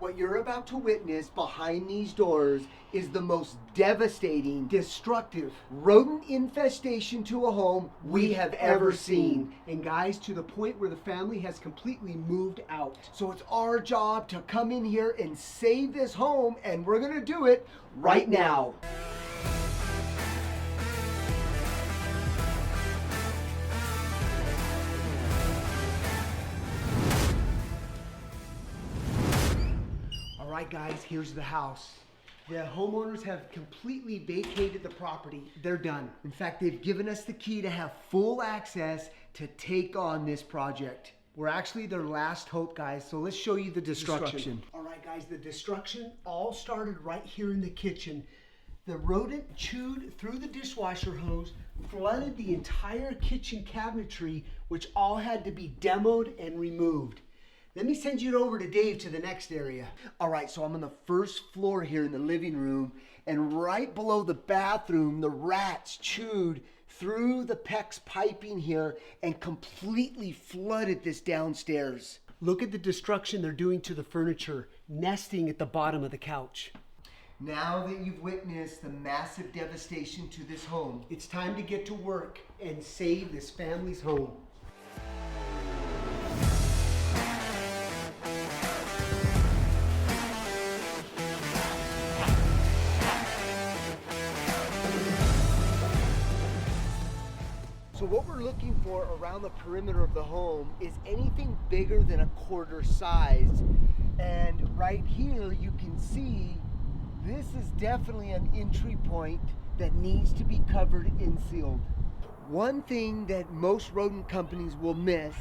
What you're about to witness behind these doors is the most devastating, destructive rodent infestation to a home we have ever seen. And guys, to the point where the family has completely moved out. So it's our job to come in here and save this home, and we're gonna do it right now. All right, guys, here's the house. The homeowners have completely vacated the property. They're done. In fact, they've given us the key to have full access to take on this project. We're actually their last hope, guys, so let's show you the destruction. All right, guys, the destruction all started right here in the kitchen. The rodent chewed through the dishwasher hose, flooded the entire kitchen cabinetry, which all had to be demoed and removed. Let me send you over to Dave to the next area. All right, so I'm on the first floor here in the living room, and right below the bathroom, the rats chewed through the PEX piping here and completely flooded this downstairs. Look at the destruction they're doing to the furniture, nesting at the bottom of the couch. Now that you've witnessed the massive devastation to this home, it's time to get to work and save this family's home. So what we're looking for around the perimeter of the home is anything bigger than a quarter size. And right here you can see this is definitely an entry point that needs to be covered and sealed. One thing that most rodent companies will miss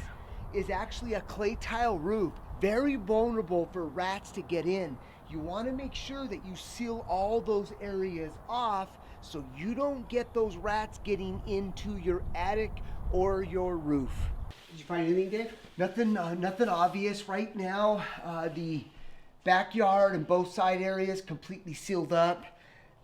is actually a clay tile roof. Very vulnerable for rats to get in. You want to make sure that you seal all those areas off so you don't get those rats getting into your attic or your roof. Did you find anything, Dave? Nothing obvious right now. The backyard and both side areas completely sealed up.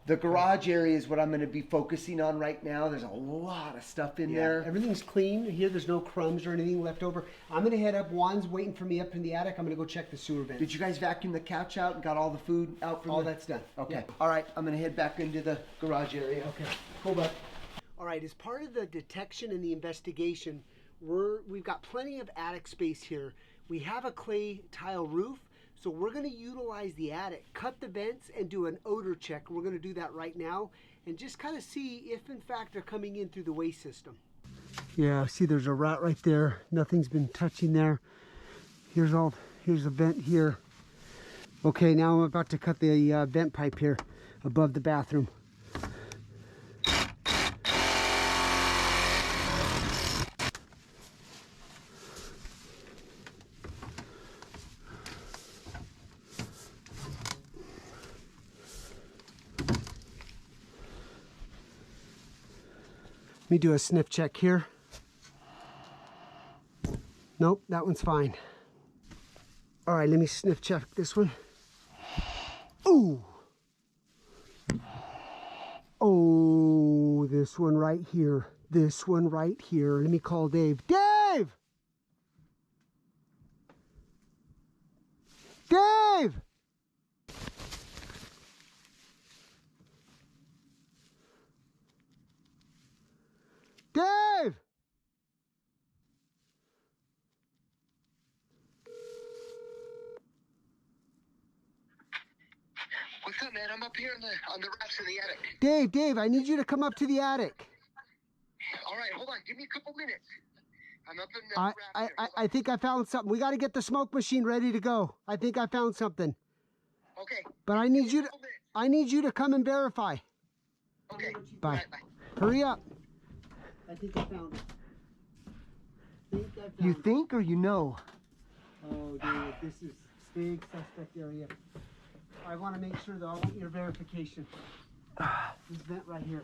The garage area is what I'm going to be focusing on right now. There's a lot of stuff in there. Everything's clean. Here, there's no crumbs or anything left over. I'm going to head up. Juan's waiting for me up in the attic. I'm going to go check the sewer vents. Did you guys vacuum the couch out and got all the food out from all that's done. Okay. Yeah. All right. I'm going to head back into the garage area. Okay. Cool, bud. All right. As part of the detection and the investigation, we've got plenty of attic space here. We have a clay tile roof. So we're going to utilize the attic, cut the vents, and do an odor check. We're going to do that right now and just kind of see if, in fact, they're coming in through the waste system. Yeah, see, there's a rat right there. Nothing's been touching there. Here's a vent here. Okay, now I'm about to cut the vent pipe here above the bathroom. Let me do a sniff check here. Nope, that one's fine. All right, let me sniff check this one. Ooh. Oh, this one right here. This one right here. Let me call Dave. Dave! Dave! Dave! What's up, man? I'm up here on the racks in the attic. Dave, I need you to come up to the attic. All right, hold on. Give me a couple minutes. I'm up in the rack. I think I found something. We got to get the smoke machine ready to go. I think I found something. Okay. But I need you to come and verify. Okay. Bye. Right, bye. Hurry up. I think I found it. You think or you know? Oh, dude, this is big suspect area. I want to make sure that I want your verification. This vent right here.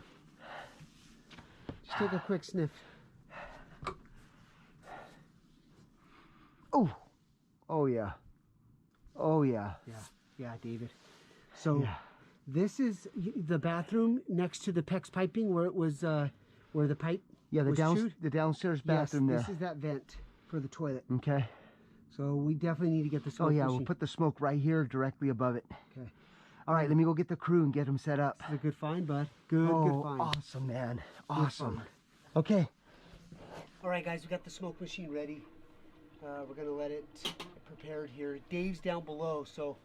Just take a quick sniff. Oh yeah. Oh yeah. Yeah, David. So this is the bathroom next to the PEX piping where it was, where the pipe Yeah, was chewed. the downstairs bathroom Yes, there. this is that vent for the toilet. Okay. So we definitely need to get the smoke Oh yeah, machine. we'll put the smoke right here directly above it. Okay. All right, let me go get the crew and get them set up. This is a good find, bud. Good find. Awesome, man. Good Awesome. find. Okay. All right, guys, we got the smoke machine ready. We're gonna let it prepared here. Dave's down below, so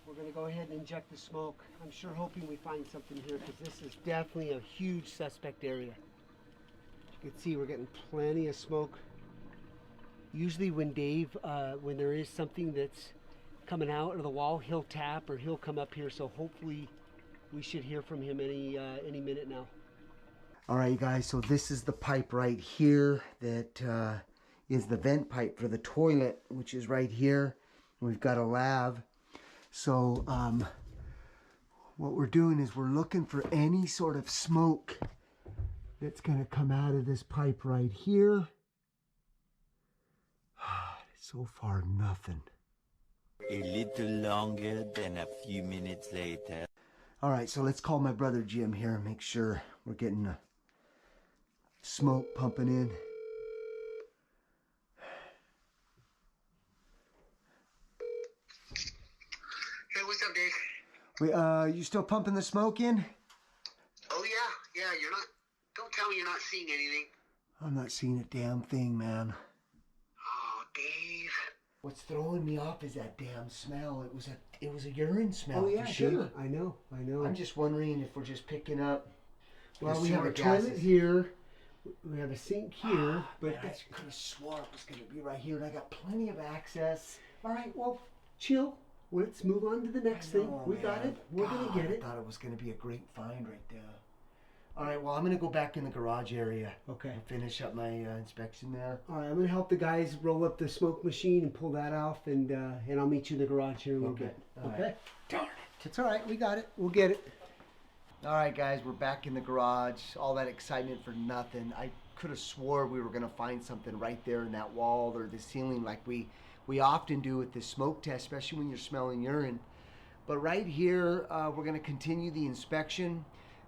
we're gonna go ahead and inject the smoke. I'm sure hoping we find something here because this is definitely a huge suspect area. As you can see, we're getting plenty of smoke. Usually when Dave, when there is something that's coming out of the wall, he'll tap or he'll come up here. So hopefully we should hear from him any minute now. All right, guys, so this is the pipe right here that is the vent pipe for the toilet, which is right here. We've got a lav. So what we're doing is we're looking for any sort of smoke that's going to come out of this pipe right here. So far, nothing. A little longer than a few minutes later. All right, so let's call my brother Jim here and make sure we're getting smoke pumping in. Hey, what's up, Dave? Wait, you still pumping the smoke in? Oh, yeah. Yeah, you're not... Don't tell me you're not seeing anything. I'm not seeing a damn thing, man. Oh, Dave. What's throwing me off is that damn smell. It was a urine smell. Oh yeah, for sure. I know. I'm just wondering if we're just picking up. Well, the we have a sewer toilet gases. here. We have a sink here, but Man, I could have swore it was going to be right here, and I got plenty of access. all right. Well, chill. Let's move on to the next thing. Oh, We got man. it. We're gonna get I it. thought it was going to be a great find right there. All right, well, I'm going to go back in the garage area. Okay. And finish up my inspection there. All right. I'm gonna help the guys roll up the smoke machine and pull that off, and I'll meet you in the garage here in a little Okay. bit. All Okay. right. Darn it. It's all right. We got it. We'll get it. All right, guys, we're back in the garage. All that excitement for nothing. I could have swore we were going to find something right there in that wall or the ceiling like we often do with the smoke test, especially when you're smelling urine. But right here, we're going to continue the inspection.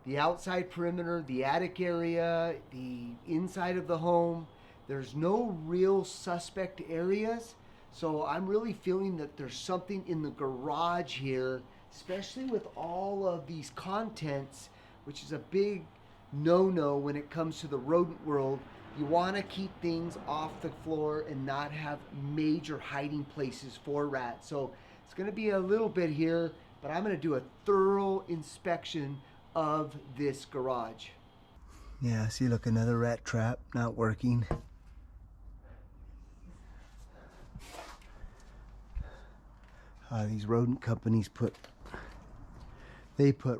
The outside perimeter, the attic area, the inside of the home. There's no real suspect areas. So I'm really feeling that there's something in the garage here, especially with all of these contents, which is a big no-no when it comes to the rodent world. You want to keep things off the floor and not have major hiding places for rats. So it's going to be a little bit here, but I'm going to do a thorough inspection of this garage. Yeah, see, look, another rat trap not working. These rodent companies put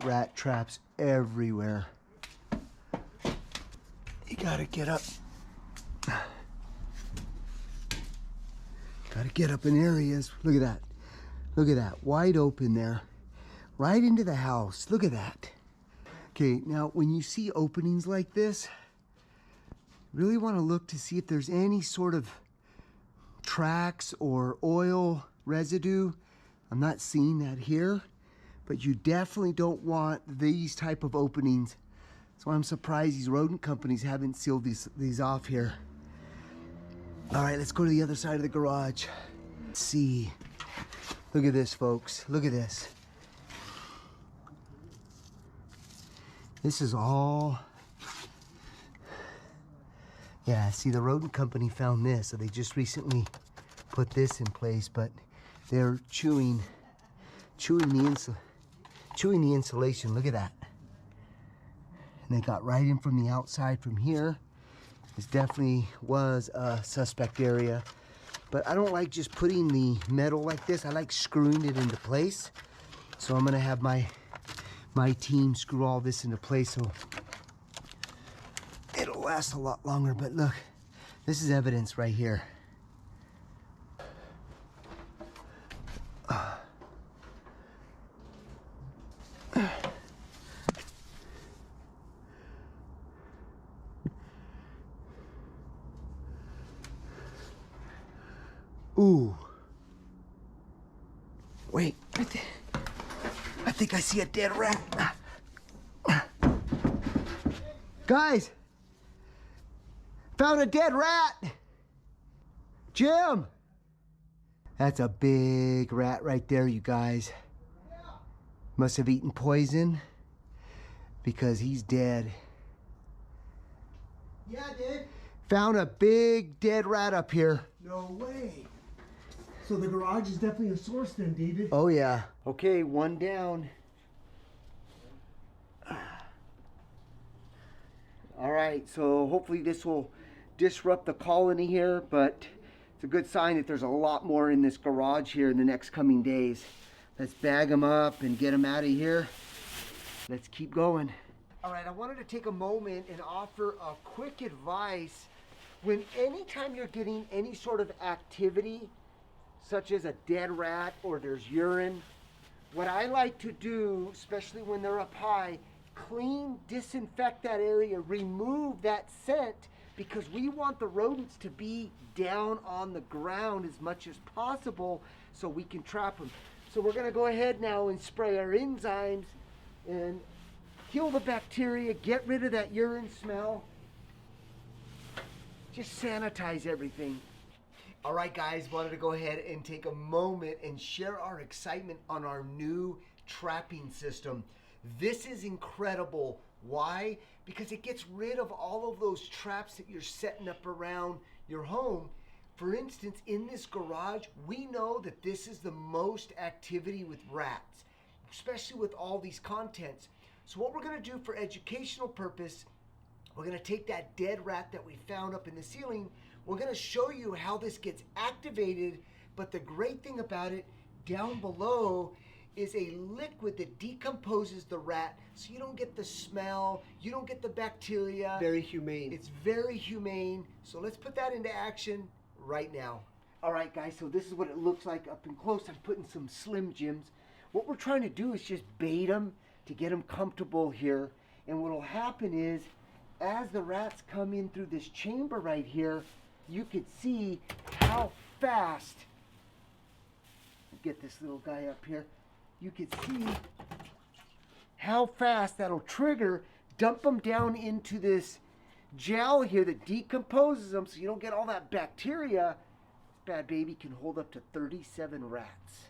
rat traps everywhere. You gotta get up. Gotta get up in areas. Look at that. Look at that. Wide open there. Right into the house. Look at that. Okay, now when you see openings like this, really want to look to see if there's any sort of tracks or oil residue. I'm not seeing that here, but you definitely don't want these type of openings. So I'm surprised these rodent companies haven't sealed these off here. All right, let's go to the other side of the garage. Let's see. Look at this, folks. Look at this. This is all... Yeah, see, the rodent company found this, so they just recently put this in place, but they're chewing the insulation. Look at that. And they got right in from the outside from here. This definitely was a suspect area, but I don't like just putting the metal like this. I like screwing it into place. So I'm gonna have my team screw all this into place so it'll last a lot longer. But look, this is evidence right here. Ooh. Wait, I think I see a dead rat. Guys, found a dead rat. Jim, That's a big rat right there, you guys. Must have eaten poison because he's dead. Yeah, Dave. Found a big dead rat up here. No way. So the garage is definitely a source then, David. Oh yeah. Okay, one down. All right, so hopefully this will disrupt the colony here, but it's a good sign that there's a lot more in this garage here in the next coming days. Let's bag them up and get them out of here. Let's keep going. All right, I wanted to take a moment and offer a quick advice. Anytime you're getting any sort of activity, such as a dead rat or there's urine, what I like to do, especially when they're up high, clean, disinfect that area, remove that scent, because we want the rodents to be down on the ground as much as possible so we can trap them. So we're gonna go ahead now and spray our enzymes and kill the bacteria, get rid of that urine smell. Just sanitize everything. All right, guys, wanted to go ahead and take a moment and share our excitement on our new trapping system. This is incredible. Why? Because it gets rid of all of those traps that you're setting up around your home. For instance, in this garage, we know that this is the most activity with rats, especially with all these contents. So what we're gonna do for educational purpose, we're gonna take that dead rat that we found up in the ceiling, we're gonna show you how this gets activated, but the great thing about it, down below, is a liquid that decomposes the rat so you don't get the smell, you don't get the bacteria. Very humane. It's very humane. So let's put that into action right now. All right, guys, so this is what it looks like up and close. I'm putting some Slim Jims. What we're trying to do is just bait them to get them comfortable here. And what will happen is, as the rats come in through this chamber right here, you could see how fast, get this little guy up here, you could see how fast that'll trigger, dump them down into this gel here that decomposes them so you don't get all that bacteria. This bad baby can hold up to 37 rats.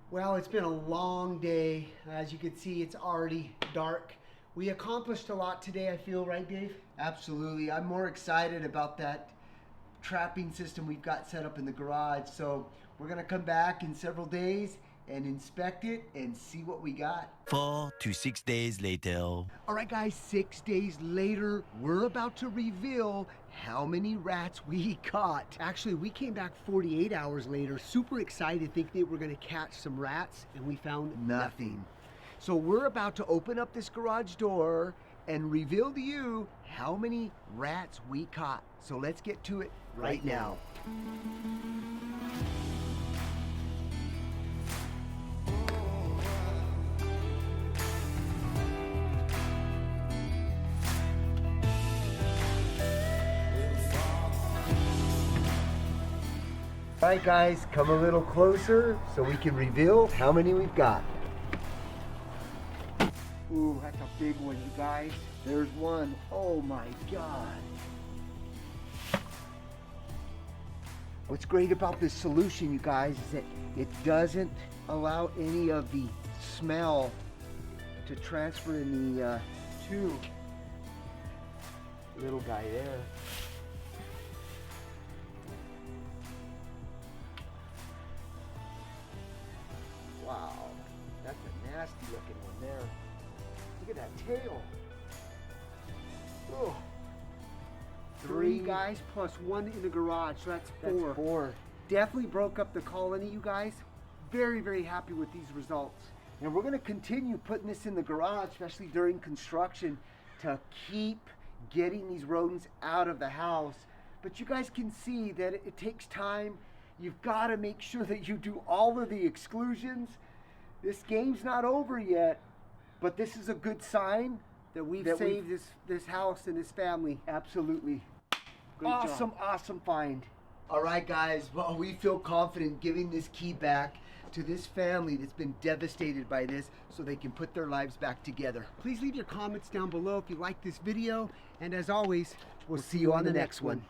Well, it's been a long day. As you can see, it's already dark. We accomplished a lot today, I feel, right, Dave? Absolutely. I'm more excited about that trapping system we've got set up in the garage. So we're going to come back in several days and inspect it and see what we got. 4 to 6 days later. All right, guys, 6 days later, we're about to reveal how many rats we caught. Actually, we came back 48 hours later, super excited, thinking that we're going to catch some rats, and we found Nothing. So we're about to open up this garage door and reveal to you how many rats we caught. So let's get to it right now. All right, guys, come a little closer so we can reveal how many we've got. Ooh, that's a big one, you guys. There's one. Oh my God. What's great about this solution, you guys, is that it doesn't allow any of the smell to transfer in the tube. Little guy there. Wow, that's a nasty looking one there. Look at that tail. Oh. 3 guys plus 1 in the garage, so that's 4. That's 4. Definitely broke up the colony, you guys. Very, very happy with these results. And we're going to continue putting this in the garage, especially during construction, to keep getting these rodents out of the house. But you guys can see that it takes time. You've got to make sure that you do all of the exclusions. This game's not over yet, but this is a good sign That we've saved this house and this family. Absolutely. Great Awesome, job. awesome find. All right, guys. Well, we feel confident giving this key back to this family that's been devastated by this so they can put their lives back together. Please leave your comments down below if you like this video. And as always, We'll see you on the next one.